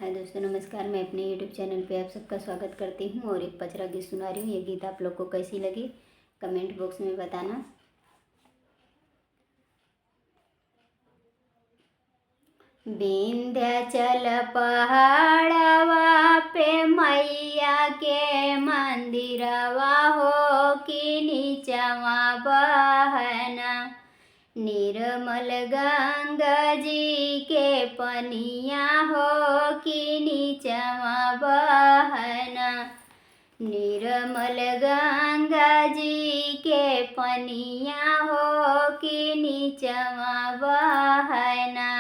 हाय दोस्तों, नमस्कार। मैं अपने यूट्यूब चैनल पे आप सबका स्वागत करती हूँ और एक पचरा गीत सुना रही हूँ। ये गीत आप लोग को कैसी लगी कमेंट बॉक्स में बताना। विंध्याचल पहाड़वा पे मैया के मंदिरवा हो कि नीचवा बहना, निर्मल गंगा जी के पनिया हो कि नीचवा बहना, निर्मल गंगा जी के पनिया हो कि नीचवा बहना।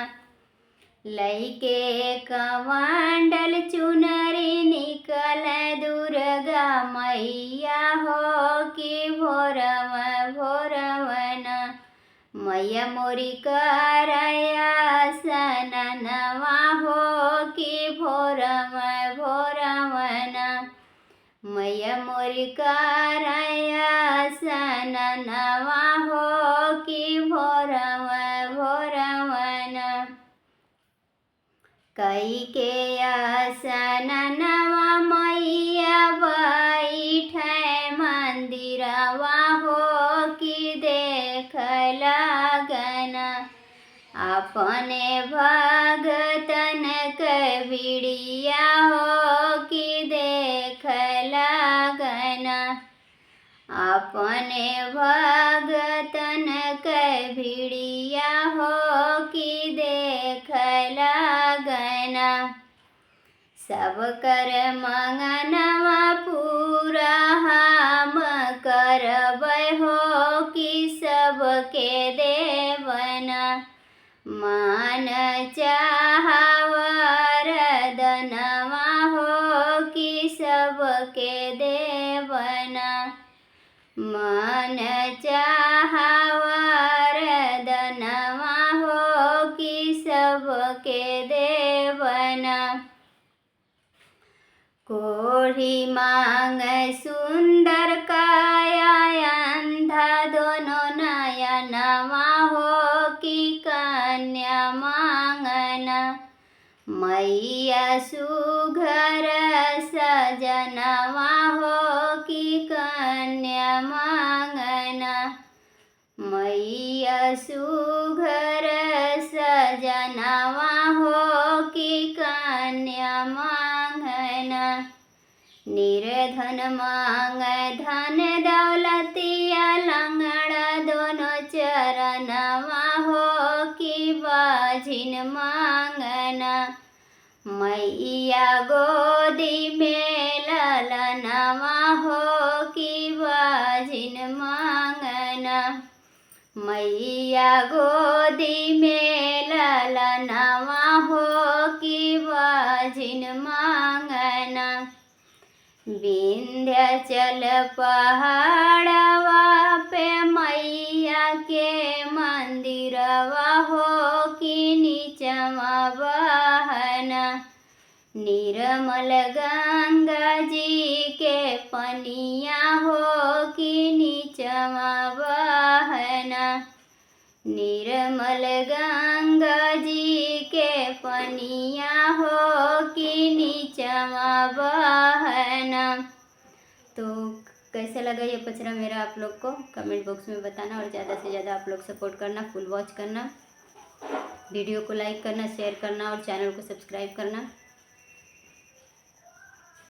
लैके कमंडल चुनरी निकल दुर्गा मैया हो कि भोरवना, मैया मोरी करया सननवा हो कि भोरवना, मैया मोरी करया सननवा हो कि भोरवना। कई के आसनवा मैया बैठे मंदिरवा हो कि देख लगना, अपने भगतन के बिड़िया हो कि देख लगना, अपने भगतन के भिड़िया हो कि देख लगना। सब कर मंगनवा पूरा हम करबै हो कि सबके देवना, मान चाहा वरदनवा हो कि सबके देवना, मन चाहा वरदनवा हो कि सबके देवना। कोढ़ी मांग सुंदर काया, अंधा दोनों नयनवा हो कि कन्या मांगना, मैया सुघर सजनवा हो कि कन्या मांगना, मैया सुघर सजनवा हो कि कन्या मांगना। निर्धन मांग धन दौलतिया, लंगड़ा दोनों चरणवा हो कि बाझिन मांगना, मैया गोदी में ललनवा हो कि बाझिन मांगना, मैया गोदी में ललनवा हो कि बाझिन मांगना। विंध्याचल पहाड़वा पे मैया के मंदिरवा हो कि नीचवा बहना, निर्मल गंगा जी के पनिया हो कि नीचवा बहना, निर्मल गंगा जी के पनिया हो कि नीचवा बहना। तो कैसा लगा ये पचरा मेरा आप लोग को कमेंट बॉक्स में बताना और ज़्यादा से ज़्यादा आप लोग सपोर्ट करना, फुल वॉच करना, वीडियो को लाइक करना, शेयर करना और चैनल को सब्सक्राइब करना।